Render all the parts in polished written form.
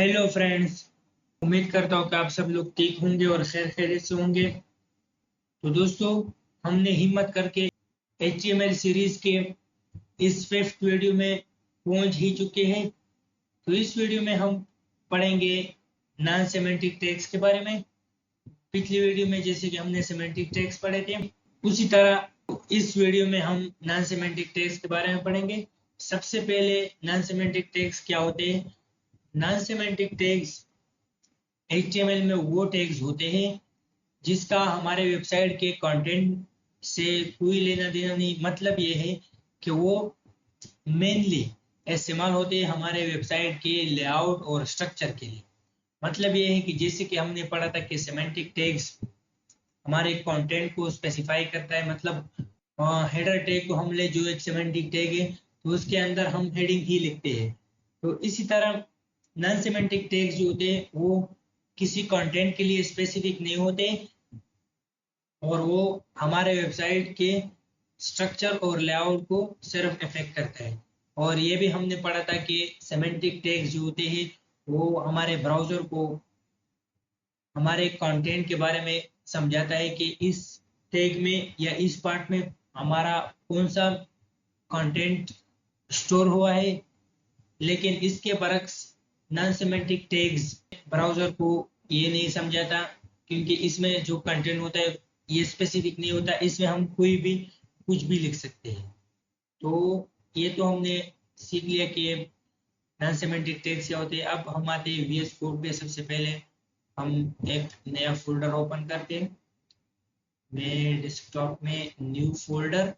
Hello friends. उम्मीद करता हूँ कि आप सब लोग ठीक होंगे और खैर खैरियत से होंगे। तो दोस्तों, हमने हिम्मत करके HTML सीरीज के इस फिफ्थ वीडियो में पहुंच ही चुके हैं। तो इस वीडियो में हम पढ़ेंगे नॉन सेमेंटिक टैग्स के बारे में। पिछली वीडियो में जैसे कि हमने सेमेंटिक टैग्स पढ़े थे, उसी तरह इस वीडियो में हम नॉन सेमेंटिक टैग्स के बारे में पढ़ेंगे। सबसे पहले नॉन सेमेंटिक टैग्स क्या होते हैं। नॉन सेमेंटिक टैग्स HTML में वो टैग्स होते हैं जिसका हमारे वेबसाइट के कंटेंट से कोई लेना देना नहीं। मतलब ये है कि वो मेनली इस्तेमाल होते हैं हमारे वेबसाइट के लेआउट और स्ट्रक्चर के लिए। मतलब ये है कि जैसे कि हमने पढ़ा था कि सेमेंटिक टैग्स हमारे कंटेंट को स्पेसिफाई करता है। मतलब हेडर टैग को हम ले, जो एक सेमेंटिक टैग है, तो उसके अंदर हम हेडिंग ही लिखते हैं। तो इसी तरह नॉन सेमेंटिक टैग्स जो होते हैं वो किसी कंटेंट के लिए स्पेसिफिक नहीं होते और वो हमारे वेबसाइट के स्ट्रक्चर और लेआउट को सिर्फ इफेक्ट करता है। और ये भी हमने पढ़ा था कि सेमेंटिक टैग्स जो होते हैं वो हमारे ब्राउजर को हमारे कंटेंट के बारे में समझाता है कि इस टैग में या इस पार्ट में हमारा कौन सा कंटेंट स्टोर हुआ है। लेकिन इसके बरक्स नॉन सेमेंटिक टैग्स ब्राउजर को ये नहीं समझाता, क्योंकि इसमें जो कंटेंट होता है ये स्पेसिफिक नहीं होता। इसमें हम कोई भी कुछ भी लिख सकते हैं। तो ये तो हमने सीख लिया कि नॉन सेमेंटिक टैग्स क्या होते हैं। अब हम आते हैं VS कोड पे। सबसे पहले हम एक नया फोल्डर ओपन करते हैं। मैं डेस्कटॉप में न्यू फोल्डर,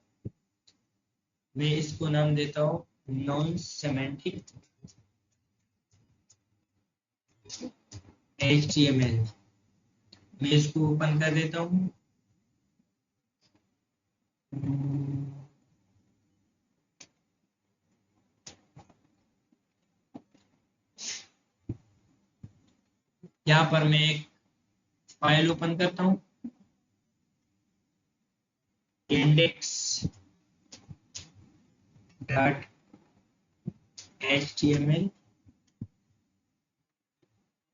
मैं इसको नाम देता हूँ नॉन सेमेंटिक HTML। मैं इसको ओपन कर देता हूँ। यहाँ पर मैं एक फाइल ओपन करता हूँ, index.html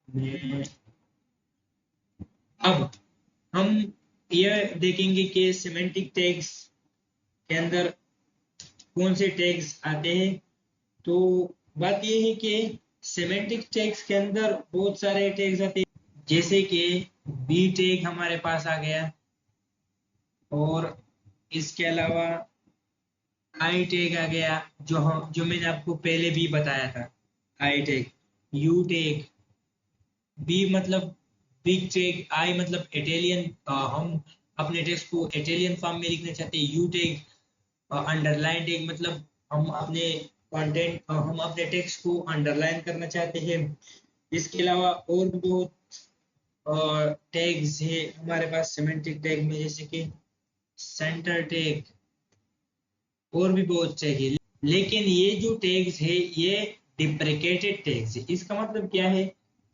में। अब हम यह देखेंगे कि सेमेंटिक टैग्स के अंदर कौन से टैग्स आते हैं। तो बात यह है कि सेमेंटिक टैग्स के अंदर बहुत सारे टैग्स आते हैं, जैसे कि बी टैग हमारे पास आ गया, और इसके अलावा आई टैग आ गया, जो मैंने आपको पहले भी बताया था। I tag, U tag, B मतलब बिग टैग, आई मतलब इटालियन, हम अपने टेक्स्ट को इटालियन फॉर्म में लिखना चाहते हैं। यू टैग, अंडरलाइन टैग, मतलब हम अपने टेक्स्ट को अंडरलाइन करना चाहते हैं। इसके अलावा और भी बहुत टैग्स है हमारे पास सेमेंटिक टैग में, जैसे कि सेंटर टैग, और भी बहुत चाहिए। लेकिन ये जो टैग्स है ये डिप्रिकेटेड टैग्स है। इसका मतलब क्या है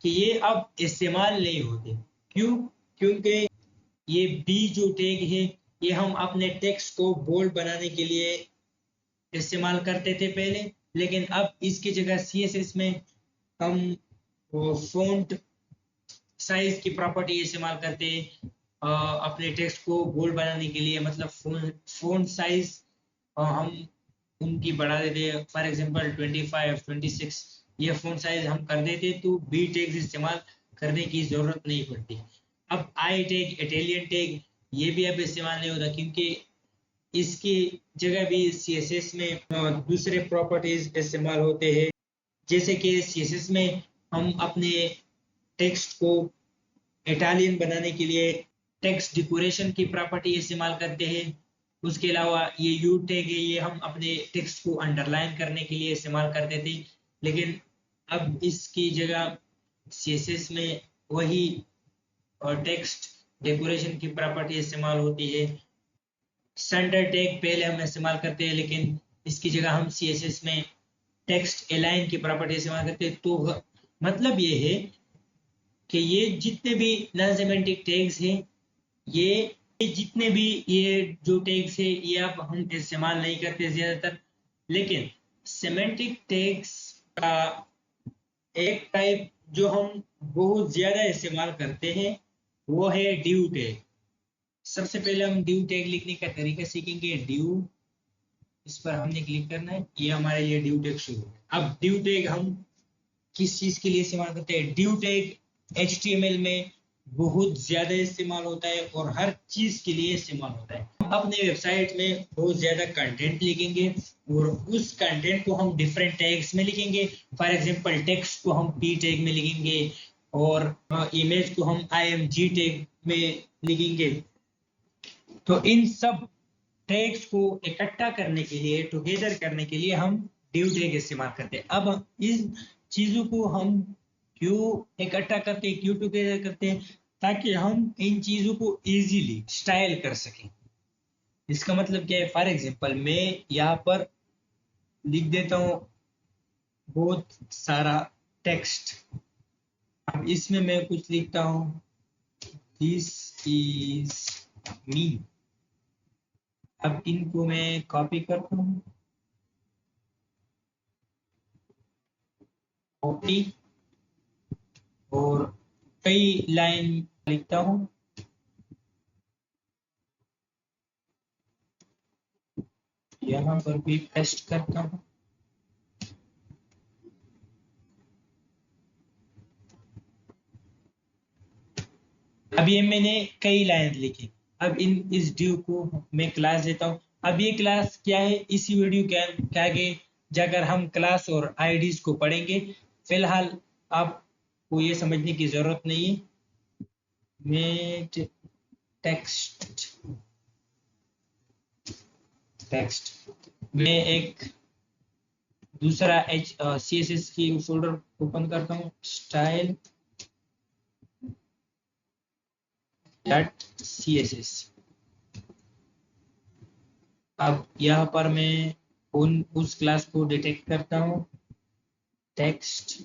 कि ये अब इस्तेमाल नहीं होते। क्यों? क्योंकि ये बी जो टैग है ये हम अपने टेक्स्ट को बोल्ड बनाने के लिए इस्तेमाल करते थे पहले, लेकिन अब इसकी जगह CSS में हम फॉन्ट साइज की प्रॉपर्टी इस्तेमाल करते हैं अपने टेक्स्ट को बोल्ड बनाने के लिए। मतलब फॉन्ट साइज हम उनकी बढ़ा देते। फॉर एग्जांपल 25, 26 ये फॉन्ट साइज हम कर देते तो बी टैग्स इस्तेमाल करने की जरूरत नहीं पड़ती। अब आई टैग, इटालियन टैग, ये भी अब इस्तेमाल नहीं होता, क्योंकि इसकी जगह भी CSS में दूसरे प्रॉपर्टीज इस्तेमाल होते हैं। जैसे कि CSS में हम अपने टेक्स्ट को इटालियन बनाने के लिए टेक्स्ट डेकोरेशन की प्रॉपर्टी इस्तेमाल करते हैं। उसके अलावा ये यू टैग है, ये हम अपने टेक्स्ट को अंडरलाइन करने के लिए इस्तेमाल करते थे। लेकिन अब इसकी जगह CSS में वही और टेक्स्ट डेकोरेशन की प्रॉपर्टी इस्तेमाल होती है। सेंटर टैग पहले हम इस्तेमाल करते हैं, लेकिन इसकी जगह हम CSS में टेक्स्ट अलाइन की प्रॉपर्टी इस्तेमाल करते हैं। तो मतलब ये है कि ये जितने भी नॉन सेमेंटिक टैग्स हैं, ये जितने भी ये जो टैग्स है ये अब हम इस्तेमाल नहीं करते ज्यादातर। लेकिन सेमेंटिक टैग्स का एक टाइप जो हम बहुत ज्यादा इस्तेमाल करते हैं वो है ड्यू टैग। सबसे पहले हम ड्यू टैग लिखने का तरीका सीखेंगे। ड्यू, इस पर हमने क्लिक करना है, ये हमारे लिए ड्यू टैग शुरू है। अब ड्यू टैग हम किस चीज के लिए इस्तेमाल करते हैं? ड्यू टैग HTML में बहुत ज्यादा इस्तेमाल होता है और हर चीज के लिए इस्तेमाल होता है। हम अपने वेबसाइट में बहुत ज्यादा कंटेंट लिखेंगे और उस कंटेंट को हम डिफरेंट टैग्स में लिखेंगे। फॉर एग्जांपल टेक्स्ट को हम P टैग में लिखेंगे और इमेज को हम IMG टैग में लिखेंगे। तो इन सब टैग्स को इकट्ठा करने के लिए, टुगेदर करने के लिए हम ड्यू टैग इस्तेमाल करते हैं। अब इस चीजों को हम क्यों इकट्ठा करते हैं, क्यों टुगेदर करते हैं? ताकि हम इन चीजों को इजीली स्टाइल कर सकें। इसका मतलब क्या है? फॉर एग्जांपल मैं यहाँ पर लिख देता हूँ बहुत सारा टेक्स्ट। अब इसमें मैं कुछ लिखता हूँ, दिस इज मी। अब इनको मैं कॉपी करता हूँ, कॉपी, और कई लाइन लिखता हूँ। यहाँ पर भी पेस्ट करता हूँ। अब ये मैंने कई लाइन लिखी। अब इस ड्यू को मैं क्लास देता हूँ। अब ये क्लास क्या है, इसी वीडियो के आगे जाकर हम क्लास और आईडीज को पढ़ेंगे। फिलहाल आपको ये समझने की जरूरत नहीं है। मेट टेक्स्ट, मैं एक दूसरा CSS की फोल्डर ओपन करता हूँ, स्टाइल .css। अब यहाँ पर मैं उस क्लास को डिटेक्ट करता हूँ, टेक्स्ट।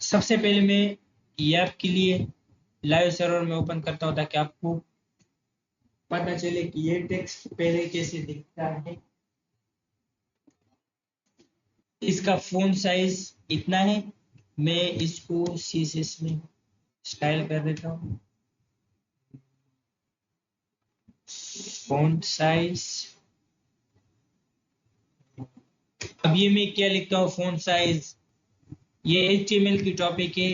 सबसे पहले मैं ये आपके लिए लाइव सर्वर में ओपन करता हूँ ताकि आपको पता चले कि ये टेक्स्ट पहले कैसे दिखता है। इसका फ़ॉन्ट साइज इतना है। मैं इसको CSS में स्टाइल कर देता हूँ, फ़ॉन्ट साइज। अब ये मैं क्या लिखता हूँ, फ़ॉन्ट साइज। ये HTML की टॉपिक है,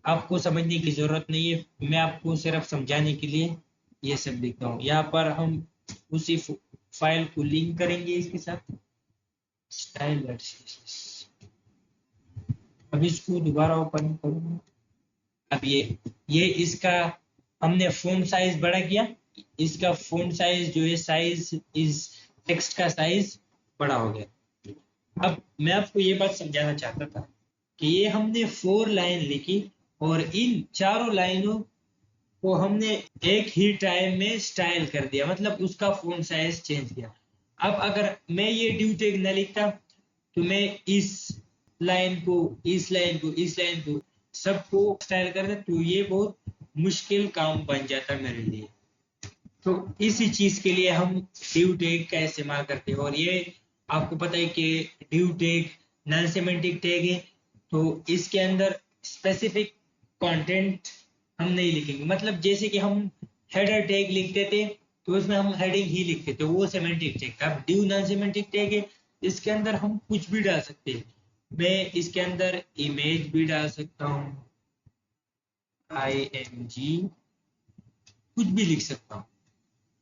आपको समझने की जरूरत नहीं है, मैं आपको सिर्फ समझाने के लिए ये सब लिखता हूँ। यहाँ पर हम उसी फाइल को लिंक करेंगे इसके साथ, style.css। अब इसको दोबारा ओपन करूँगा। अब ये इसका हमने फ़ॉन्ट साइज बड़ा किया। इसका फ़ॉन्ट साइज जो है, साइज इस टेक्स्ट का साइज बड़ा हो गया। अब मैं आपको ये बात समझाना चाहता था कि ये हमने 4 लाइन लिखी और इन चारों लाइनों को हमने एक ही टाइम में स्टाइल कर दिया, मतलब उसका फ़ॉन्ट साइज चेंज किया। अब अगर मैं ये ड्यू टैग न लिखता तो मैं इस लाइन को, इस लाइन को, इस लाइन को, सबको स्टाइल करता, तो ये बहुत मुश्किल काम बन जाता मेरे लिए। तो इसी चीज के लिए हम ड्यू टैग का इस्तेमाल करते हैं। और ये आपको पता है कि due tag non semantic tag है, तो इसके अंदर स्पेसिफिक कंटेंट हम नहीं लिखेंगे। मतलब जैसे कि हम हेडर टैग लिखते थे तो उसमें हम हेडिंग ही लिखते थे, वो सेमेंटिक टैग था। अब ड्यू नॉन सेमेंटिक टैग है, इसके अंदर हम कुछ भी डाल सकते हैं। मैं इसके अंदर इमेज भी डाल सकता हूँ, IMG, कुछ भी लिख सकता हूँ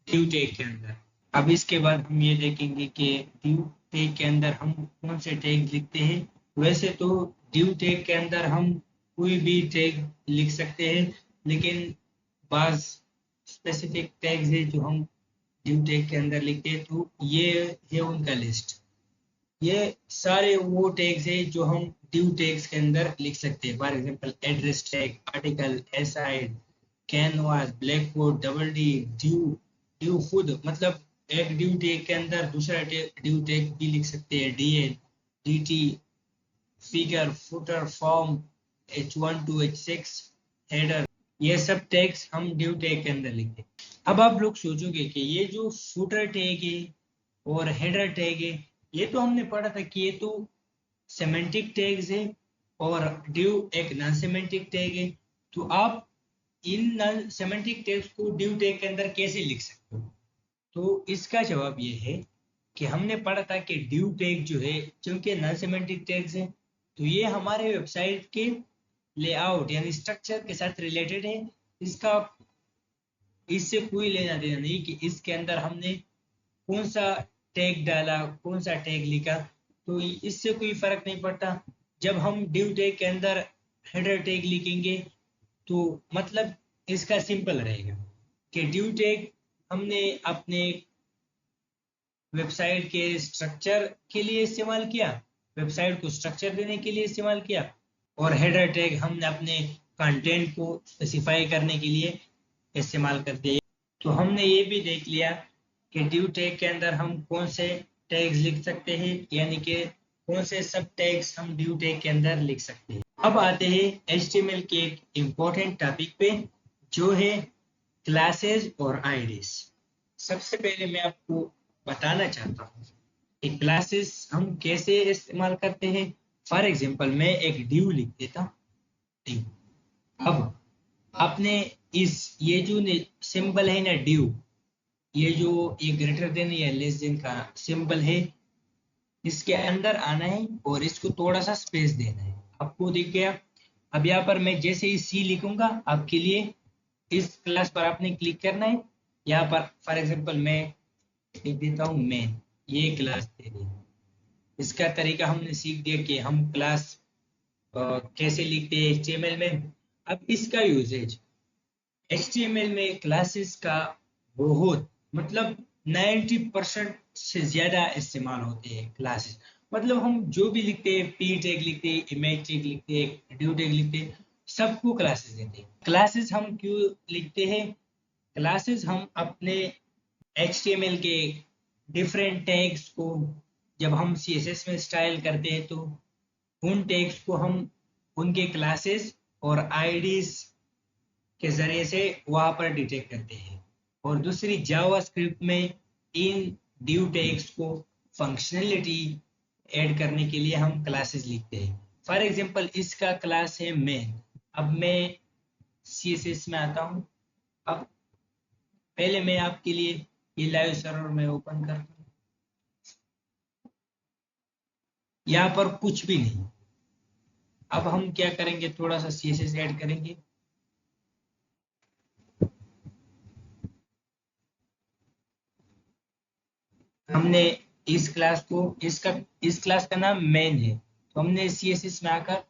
ड्यू टैग के अंदर। अब इसके बाद हम ये देखेंगे कि ड्यू टैग के अंदर हम कौन से टैग लिखते हैं। वैसे तो ड्यू टैग के अंदर हम कोई भी टैग लिख सकते हैं, लेकिन बाज स्पेसिफिक टैग्स है जो हम ड्यू टैग के अंदर लिखते हैं। तो ये है उनका लिस्ट। ये सारे वो टैग्स है जो हम ड्यू टैग्स के अंदर लिख सकते हैं। For example address tag, article, aside, canvas, black board, double D, due, due खुद, मतलब एक ड्यू टैग के अंदर दूसरा ड्यू टैग भी लिख सकते हैं, DN, DT, figure, footer, form, H1 to H6, header. ये सब टैग्स हम ड्यू टैग के अंदर लिखते हैं। अब आप लोग सोचोगे कि ये जो फुटर टैग है और हेडर टैग है, ये तो हमने पढ़ा था कि ये तो सेमेंटिक टैग्स है और div एक नॉन सेमेंटिक टैग है। तो आप इन नॉन सेमेंटिक टैग्स को div टैग के अंदर कैसे लिख सकते हो? तो इसका जवाब ये है कि हमने पढ़ा था कि div टैग जो है, क्योंकि नॉन सेमेंटिक टैग्स है, तो ये हमारे वेबसाइट के लेआउट यानी स्ट्रक्चर के साथ रिलेटेड है। इसका इससे कोई लेना देना नहीं कि इसके अंदर हमने कौन सा टैग डाला, कौन सा टैग लिखा। तो इससे कोई फर्क नहीं पड़ता। जब हम div टैग के अंदर हेडर टैग लिखेंगे तो मतलब इसका सिंपल रहेगा कि div टैग हमने अपने वेबसाइट के स्ट्रक्चर के लिए इस्तेमाल किया, वेबसाइट को स्ट्रक्चर देने के लिए इस्तेमाल किया, और हेडर टैग हमने अपने कंटेंट को स्पेसिफाई करने के लिए इस्तेमाल करते हैं। तो हमने ये भी देख लिया कि div टैग के अंदर हम कौन से टैग्स लिख सकते हैं, यानी कि कौन से सब टैग्स हम div टैग के अंदर लिख सकते हैं। अब आते हैं HTML के एक इम्पोर्टेंट टॉपिक पे, जो है क्लासेस और आईडीज। सबसे पहले मैं आपको बताना चाहता हूँ कि क्लासेस हम कैसे इस्तेमाल करते हैं। फॉर एग्जांपल मैं एक div लिख देता हूँ, div। अब आपने इस ये जो सिंबल है ना div, ये जो ये ग्रेटर देन या लेस देन का सिंबल है, इसके अंदर आना है और इसको थोड़ा सा स्पेस देना है। आपको दिख गया? अब यहाँ पर मैं जैसे ही सी लिखूंगा आपके लिए, इस क्लास पर आपने क्लिक करना है। यहाँ पर फॉर एग्जांपल मैं लिख देता हूँ मेन, ये क्लास दे दी। इसका तरीका हमने सीख दिया कि हम क्लास कैसे लिखते हैं HTML में। अब इसका यूजेज HTML में क्लासेस का बहुत मतलब 90% से ज्यादा इस्तेमाल होते हैं क्लासेस। मतलब हम जो भी लिखते हैं, पी टैग लिखते हैं, इमेज टैग लिखते हैं, ड्यू टैग लिखते हैं, सबको क्लासेस देते हैं। क्लासेस हम क्यों लिखते हैं? क्लासेस हम अपने HTML के डिफरेंट टैग्स को जब हम CSS में स्टाइल करते हैं तो उन टैग्स को हम उनके क्लासेस और आईडीज के जरिए से वहां पर डिटेक्ट करते हैं। और दूसरी जावास्क्रिप्ट में इन ड्यू टैग्स को फंक्शनलिटी ऐड करने के लिए हम क्लासेस लिखते हैं। फॉर एग्जांपल इसका क्लास है मेन। अब मैं CSS में आता हूँ। अब पहले मैं आपके लिए ये लाइव सर्वर में ओपन करता हूँ। यहाँ पर कुछ भी नहीं। अब हम क्या करेंगे, थोड़ा सा CSS ऐड करेंगे। हमने इस क्लास को इस क्लास का नाम मेन है, तो हमने CSS में आकर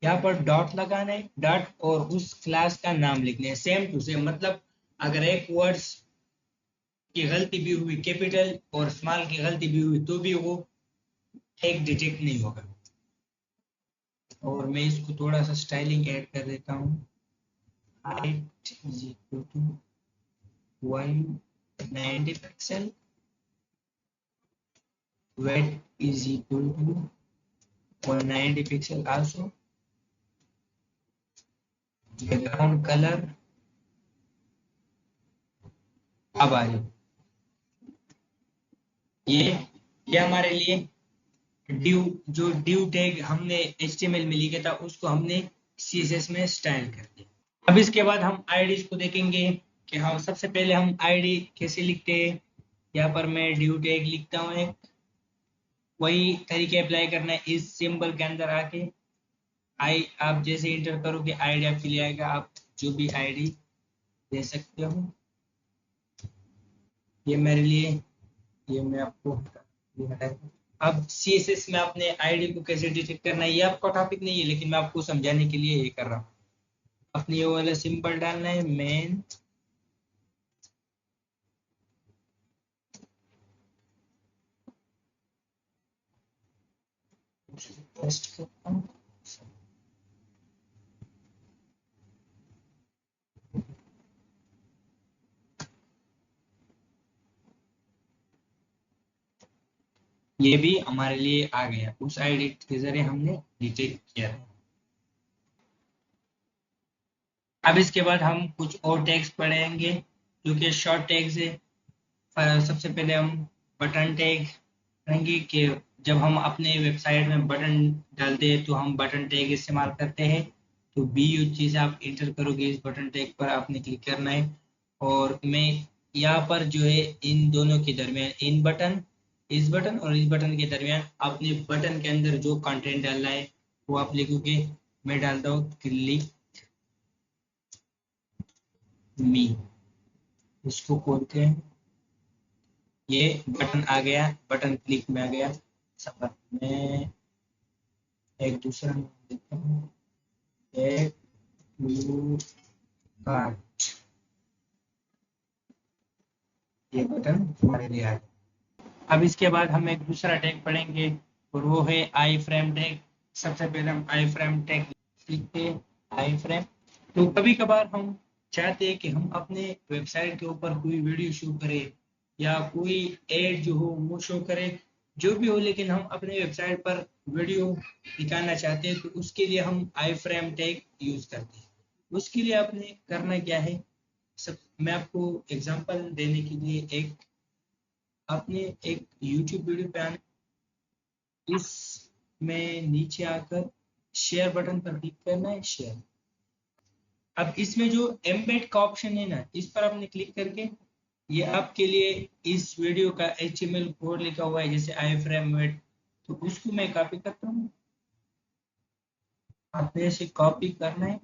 यहाँ पर डॉट लगाना है, डॉट और उस क्लास का नाम लिखना है सेम टू सेम। मतलब अगर एक वर्ड्स की गलती भी हुई, कैपिटल और स्मॉल की गलती भी हुई, तो भी वो एक डिटेक्ट नहीं होगा। और मैं इसको थोड़ा सा स्टाइलिंग ऐड कर देता हूँ। Height is equal to 190 pixel, width is equal to 190 pixel also, background color। अब आ जाओ, ये हमारे लिए ड्यू टैग हमने HTML में लिखा था, उसको हमने CSS में स्टाइल कर दिया। अब इसके बाद हम आईडीज को देखेंगे कि हम सबसे पहले हम आईडी कैसे लिखते हैं। यहाँ पर मैं ड्यू टैग लिखता हूँ एक, वही तरीके अप्लाई करना है इस सिंबल के अंदर आके। आप जैसे इंटर करोगे आईडी आपके लिए आएगा, आप जो भी आईडी दे सकते हो। ये मेरे लिए, ये मैं आपको ये हटा दूं। अब CSS में आपने आईडी को कैसे डिटेक्ट करना है, ये आपका टॉपिक नहीं है, लेकिन मैं आपको समझाने के लिए ये कर रहा हूँ। अपने ये वाला सिंबल डालना है मेन, टेस्ट करता हूँ। ये भी हमारे लिए आ गया, उस आईडी के जरिए हमने डिटेक्ट किया था। अब इसके बाद हम कुछ और टैग्स पढ़ेंगे जो कि शॉर्ट टैग्स है। सबसे पहले हम बटन टैग करेंगे कि जब हम अपने वेबसाइट में बटन डालते हैं तो हम बटन टैग इस्तेमाल करते हैं। तो BUG से आप इंटर करोगे, इस बटन टैग पर आपने क्लिक करना है। और मैं यहाँ पर जो है इन दोनों के दरमियान, इन बटन, इस बटन और इस बटन के दरमियान अपने बटन के अंदर जो कंटेंट डालना है वो आप लिखोगे। मैं डालता हूँ क्लिक मी, इसको खोलते हैं। ये बटन आ गया, बटन क्लिक में आ गया। सफर में एक दूसरा नाम देता हूँ, एक ब्लू कार्ट। ये बटन हमारे लिए आ गया। अब इसके बाद हम एक दूसरा टैग पढ़ेंगे और वो है आई फ्रेम टैग। सबसे पहले हम आई फ्रेम टैग लिखते हैं, आई फ्रेम। तो कभी कभार हम चाहते हैं कि हम अपने वेबसाइट के ऊपर कोई वीडियो शो करें या कोई एड जो हो वो शो करें, जो भी हो, लेकिन हम अपने वेबसाइट पर वीडियो दिखाना चाहते हैं तो उसके लिए हम आई फ्रेम टैग यूज करते हैं। उसके लिए आपने करना क्या है, सब मैं आपको एग्जांपल देने के लिए एक, आपने एक यूट्यूब वीडियो पे आना, इसमें नीचे आकर शेयर बटन पर क्लिक करना है, शेयर। अब इसमें जो एम्बेड का ऑप्शन है ना, इस पर आपने क्लिक करके ये आपके लिए इस वीडियो का HTML कोड लिखा हुआ है, जैसे आई फ्रेम वेट, तो उसको मैं कॉपी करता हूँ। आपने इसे कॉपी करना है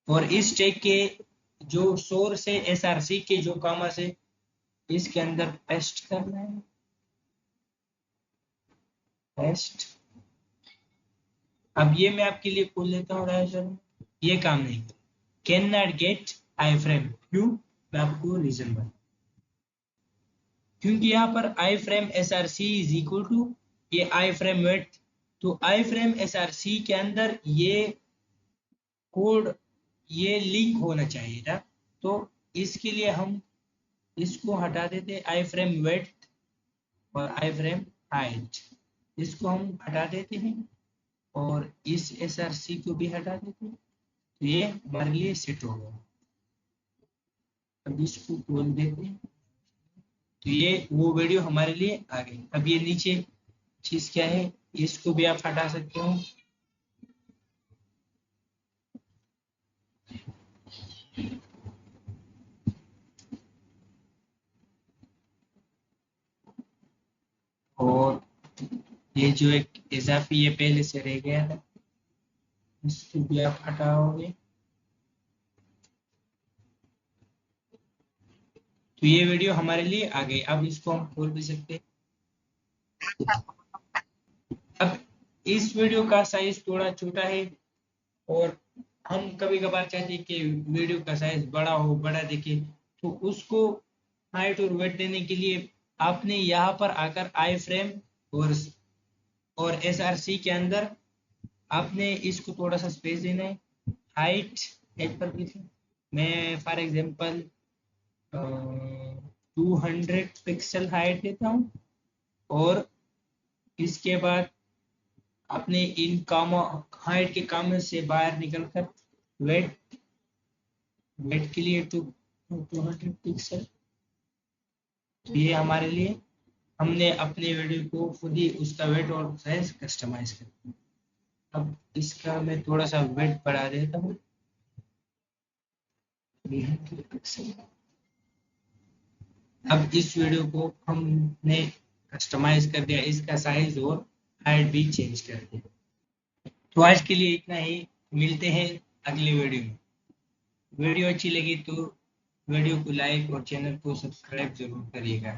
और इस टैग के जो सोर्स है SRC के जो कॉमर्स है इसके अंदर पेस्ट करना है, पेस्ट। अब ये मैं आपके लिए खोल लेता हूँ ब्राउज़र में। ये काम नहीं कर, can not get iframe, क्यों? मैं आपको रीजन बता, क्योंकि यहाँ पर iframe SRC is equal to ये आई फ्रेम वेट। तो आई फ्रेम SRC के अंदर ये कोड, ये लिंक होना चाहिए था। तो इसके लिए हम इसको हटा देते हैं, आई फ्रेम वेट और आई फ्रेम हाइट, इसको हम हटा देते हैं और इस SRC को भी हटा देते हैं। तो ये हमारे लिए सेट हो गया। अब इसको खोल देते हैं तो ये वो वीडियो हमारे लिए आ गई। अब ये नीचे चीज क्या है, इसको भी आप हटा सकते हो। और ये जो एक इजाफी ये पहले से रह गया है, इसको भी आप हटाओगे तो ये वीडियो हमारे लिए आ गई। अब इसको हम खोल भी सकते हैं। अब इस वीडियो का साइज थोड़ा छोटा है और हम कभी कभार चाहते हैं कि वीडियो का साइज बड़ा हो, बड़ा दिखे, तो उसको हाइट और वेट देने के लिए आपने यहाँ पर आकर आई फ्रेम और SRC के अंदर आपने इसको थोड़ा सा स्पेस देना है। हाइट एज पर क्लिक, मैं फॉर एग्जांपल 200 पिक्सल हाइट देता हूँ और इसके बाद अपने इन काम, हाइट के काम से बाहर निकलकर वेट, वेट के लिए 200 पिक्सल। तो ये हमारे लिए, हमने अपने वीडियो को खुद ही उसका वेट और साइज कस्टमाइज कर दिया। अब इसका मैं थोड़ा सा वेट बढ़ा देता हूँ, 300 पिक्सल। अब इस वीडियो को हमने कस्टमाइज कर दिया, इसका साइज और हाइट भी चेंज कर दिया। तो आज के लिए इतना ही, मिलते हैं अगले वीडियो में। वीडियो अच्छी लगी तो वीडियो को लाइक और चैनल को सब्सक्राइब जरूर करिएगा।